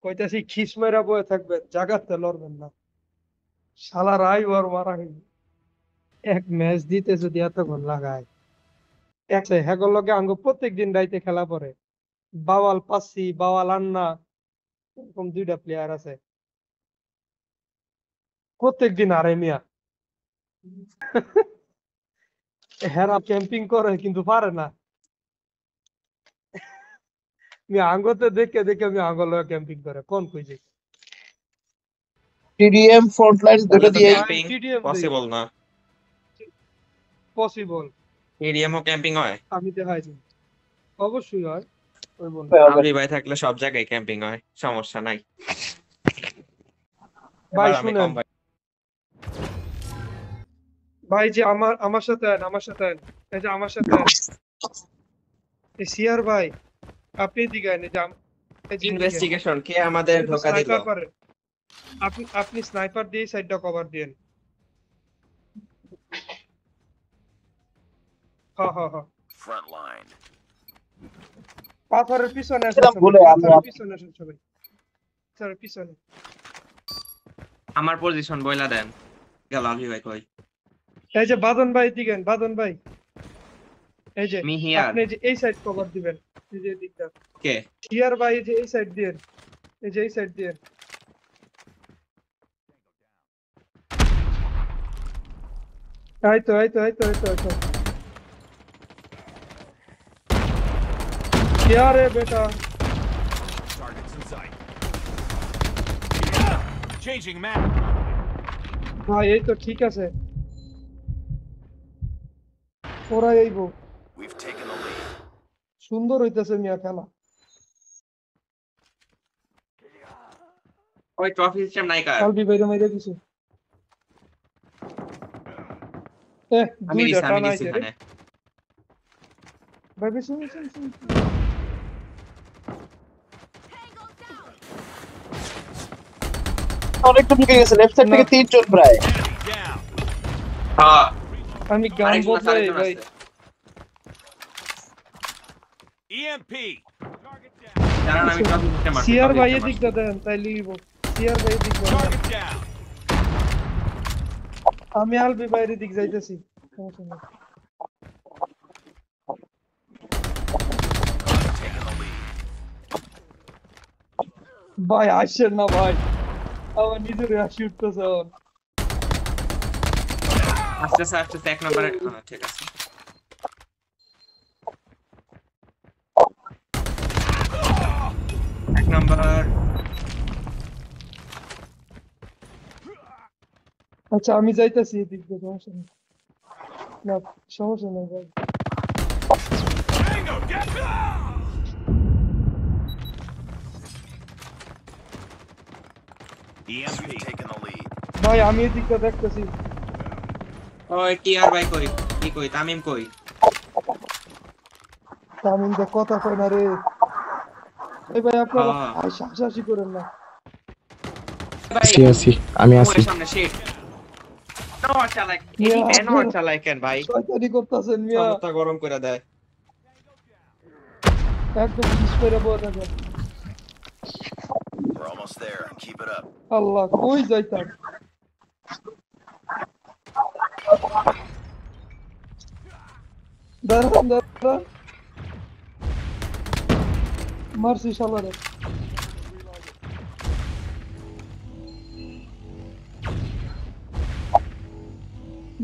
কইতাছি খিস মাইরা বয়ে থাকবেন, জাগাতে লড়বেন না। শালা রাই ওর মারা হইবে। এক ম্যাচ দিতে যদি এতক্ষণ লাগায়, হ্যাগর লগে আঙ্গ প্রত্যেকদিন রাইতে খেলা পড়ে। বাওয়াল পাসি, বাওয়াল আন্না, এরকম দুইটা প্লেয়ার আছে প্রত্যেকদিন আরে মিয়া। হেরা ক্যাম্পিং করে কিন্তু পারে না। আমি আঙ্গতে দেখে দেখে আমি আঙ্গ লগে ক্যাম্পিং করে কোন কইছে টিডিএম ফ্রন্ট লাইন দুটো তাহলে তো দিয়ে ক্যাম্পিং টিডিএম পসিবল না। পসিবল। টিডিএম ও ক্যাম্পিং হয়? আমি দেখাইছি, অবশ্যই হয়। ওই বল আবরি ভাই থাকলে সব জায়গায় ক্যাম্পিং হয়, সমস্যা নাই। ভাই এবার আমি শুনেন, কম ভাই। ভাই যে আমার সাথে আন, আমার সাথে আন, এই যে আমার সাথে আন। এই সিআর ভাই, আপনি এদিকে আন, এই যে এই যে এদিকে। ইনভেস্টিগেশন কে আমাদের ধোকা দিল? স্নাইপার পারেন আপনি স্নাইপার দিয়ে সাইডটা কভার দেন। হ্যাঁ হ্যাঁ হ্যাঁ, Front line. পাথরের পিছনে আসেন সেটা সবাই, ভুলে আমি পাথরের পিছনে আসেন সবাই, পাথরের পিছনে। আমার পজিশন বইলা দেন। গেল আলভি ভাই কই? এই যে বাদন ভাই এদিকে আন, বাদন ভাই। এই যে মি হিয়ার। আপনি যে এই সাইড কভার দিবেন, এই যে দিকটা। কে? সিআর ভাই এই যে এই সাইড দেন, এই যে এই সাইড দেন। এই তো এই তো এই তো এই তো এই তো। क्या रे बेटा? Targets in sight. Changing map. ভাই এই তো ঠিক আছে, ওরা এইবো। We've taken the lead. সুন্দর হইতেছে মিয়া খেলা। ওই ট্রফি সিস্টেম নাই কার? কালবি বাইরে মাইরে দিছে। আমি দুইটা দিছি টানা আইছে রে। এখানে। ভাই শুন শুন শুন। অনেকটা ঢুকে গেছে লেফট সাইড থেকে তিনজন প্রায়। Enemy down. হ্যাঁ, আমি গান আরেকজন আছে, বদলাই আরেকজন ভাই। আছে। EMP. Target down. জানেন আমি ট্রফি সিস্টেম মারছি। সিআর ভাই এদিকটা দেন তাই লিখব। সিআর ভাই এদিক দেন। Target down. আমি আলবি বাইরে দিক যাইতেছি। সমস্যা নেই। Taking the lead. ভাই আসেন না ভাই, আমার নিজের হাসি উঠতেছে এখন। আস্তে আস্তে আস্তে এক নম্বরে। হ্যাঁ ঠিক আছে। এক নম্বর। আচ্ছা আমি যাইতেছি এদিক দিয়ে, সমস্যা নেই। না সমস্যা নেই ভাই। Tango down. EMP. We've taken the lead. ভাই আমি এদিকটা দেখতেছি। ওই টিআর ভাই কই? কি কই? তামিম কই? তামিম দে কথা কয় না রে। এই ভাই আপনারা হ্যাঁ। হাসাহাসি করেন না। ভাই আমি আছি। সামনে শিট। নোয়ার চালাক। এই নোয়ার চালাক কেন ভাই? শয়তানি করতেছেন মিয়া, সমস্যা গরম করে দেয়। একদম পিছ করে বসে থাকেন। We're almost there. Keep it up. আল্লাহ কই যাইতাম। দাঁড়ান দাঁড়ান, মারছি শালারে।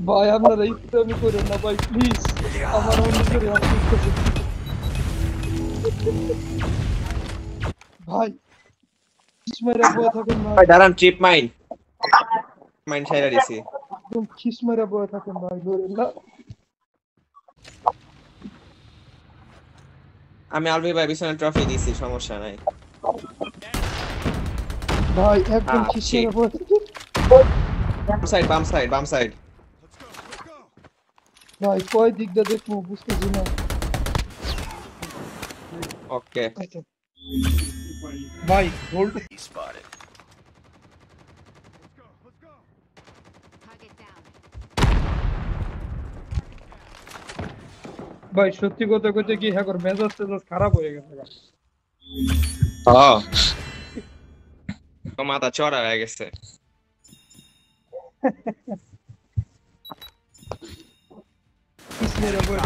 ভাই আপনারা ইফতামি করেন না ভাই প্লিজ, আমার নিজের হাসি উঠতেছে। ভাই খিস মেরে বয়ে থাকেন ভাই, ভাই দাঁড়ান, ট্রিপ মাইন ছাইরা দিছি। একদম খিস মেরে বয়ে থাকেন ভাই, ধরেন না। আমি আলভি ভাই পিছনে ট্রফি দিছি, সমস্যা নাই। ভাই একদম Ah, খিস shit. মেরে বয়ে থাকেন বাম সাইড। ভাই, কয় দিকটা দেখবো বুঝতেছি না। ওকে। ভাই gold He spotted. Target down. ভাই সত্যি কথা কইতে কি হ্যাঁ মেজাজ টেজাজ খারাপ হয়ে গেছে। হ্যাঁ তো মাথা চড়া হয়ে গেছে। পিছনের বই